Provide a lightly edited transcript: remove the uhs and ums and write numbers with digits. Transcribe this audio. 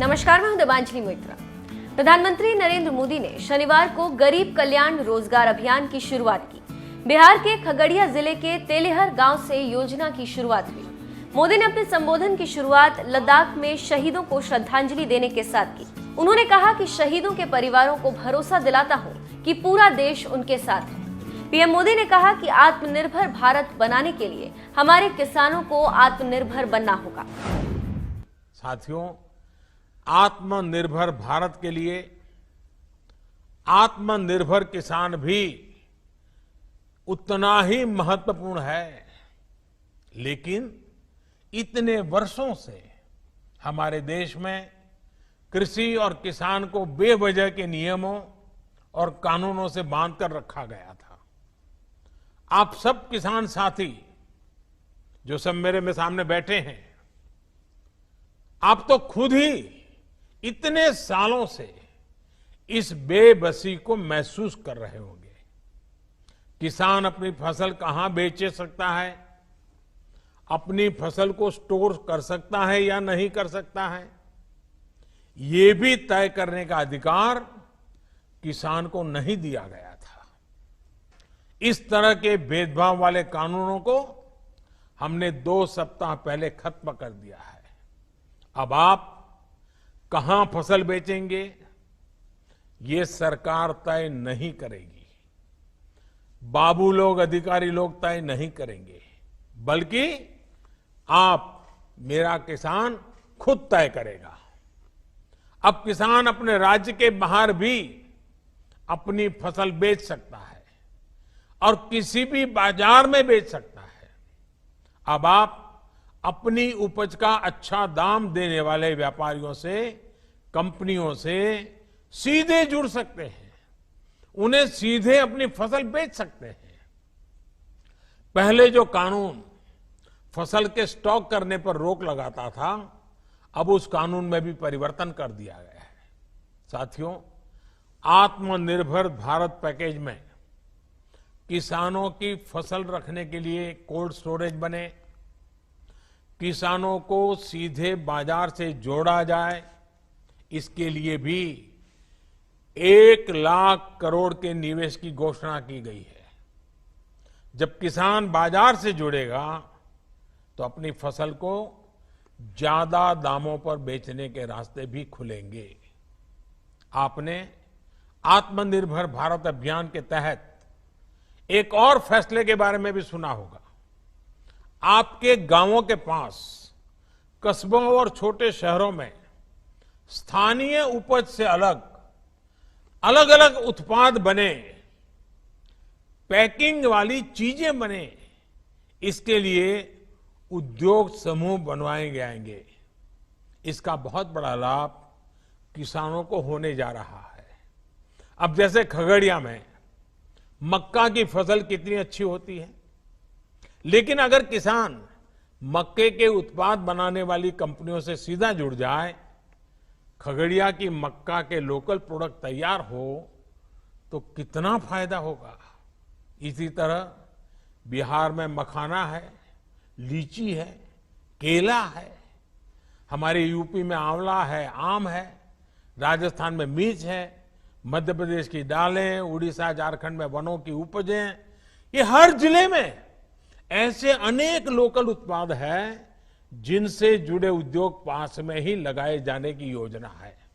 नमस्कार, मैं हूं देवांजलि मोइत्रा। प्रधानमंत्री नरेंद्र मोदी ने शनिवार को गरीब कल्याण रोजगार अभियान की शुरुआत की। बिहार के खगड़िया जिले के तेलेहर गांव से योजना की शुरुआत हुई। मोदी ने अपने संबोधन की शुरुआत लद्दाख में शहीदों को श्रद्धांजलि देने के साथ की। उन्होंने कहा कि शहीदों के परिवारों को भरोसा दिलाता हूं कि पूरा देश उनके साथ है। पीएम मोदी ने कहा कि आत्मनिर्भर भारत बनाने के लिए हमारे किसानों को आत्मनिर्भर बनना होगा। साथियों, आत्मनिर्भर भारत के लिए आत्मनिर्भर किसान भी उतना ही महत्वपूर्ण है। लेकिन इतने वर्षों से हमारे देश में कृषि और किसान को बेवजह के नियमों और कानूनों से बांधकर रखा गया था। आप सब किसान साथी जो सब मेरे सामने बैठे हैं, आप तो खुद ही इतने सालों से इस बेबसी को महसूस कर रहे होंगे। किसान अपनी फसल कहां बेच सकता है, अपनी फसल को स्टोर कर सकता है या नहीं कर सकता है, ये भी तय करने का अधिकार किसान को नहीं दिया गया था। इस तरह के भेदभाव वाले कानूनों को हमने 2 सप्ताह पहले खत्म कर दिया है। अब आप कहां फसल बेचेंगे, ये सरकार तय नहीं करेगी। बाबू लोग, अधिकारी लोग तय नहीं करेंगे, बल्कि आप, मेरा किसान खुद तय करेगा। अब किसान अपने राज्य के बाहर भी अपनी फसल बेच सकता है और किसी भी बाजार में बेच सकता है। अब आप अपनी उपज का अच्छा दाम देने वाले व्यापारियों से, कंपनियों से सीधे जुड़ सकते हैं, उन्हें सीधे अपनी फसल बेच सकते हैं। पहले जो कानून फसल के स्टॉक करने पर रोक लगाता था, अब उस कानून में भी परिवर्तन कर दिया गया है। साथियों, आत्मनिर्भर भारत पैकेज में किसानों की फसल रखने के लिए कोल्ड स्टोरेज बने, किसानों को सीधे बाजार से जोड़ा जाए, इसके लिए भी 1 लाख करोड़ के निवेश की घोषणा की गई है। जब किसान बाजार से जुड़ेगा तो अपनी फसल को ज्यादा दामों पर बेचने के रास्ते भी खुलेंगे। आपने आत्मनिर्भर भारत अभियान के तहत एक और फैसले के बारे में भी सुना होगा। आपके गांवों के पास, कस्बों और छोटे शहरों में स्थानीय उपज से अलग अलग उत्पाद बने, पैकिंग वाली चीजें बने, इसके लिए उद्योग समूह बनवाए जाएंगे। इसका बहुत बड़ा लाभ किसानों को होने जा रहा है। अब जैसे खगड़िया में मक्का की फसल कितनी अच्छी होती है, लेकिन अगर किसान मक्के के उत्पाद बनाने वाली कंपनियों से सीधा जुड़ जाए, खगड़िया की मक्का के लोकल प्रोडक्ट तैयार हो, तो कितना फायदा होगा। इसी तरह बिहार में मखाना है, लीची है, केला है, हमारे यूपी में आंवला है, आम है, राजस्थान में मिर्च है, मध्य प्रदेश की दालें, उड़ीसा झारखंड में वनों की उपजें, ये हर जिले में ऐसे अनेक लोकल उत्पाद हैं जिनसे जुड़े उद्योग पास में ही लगाए जाने की योजना है।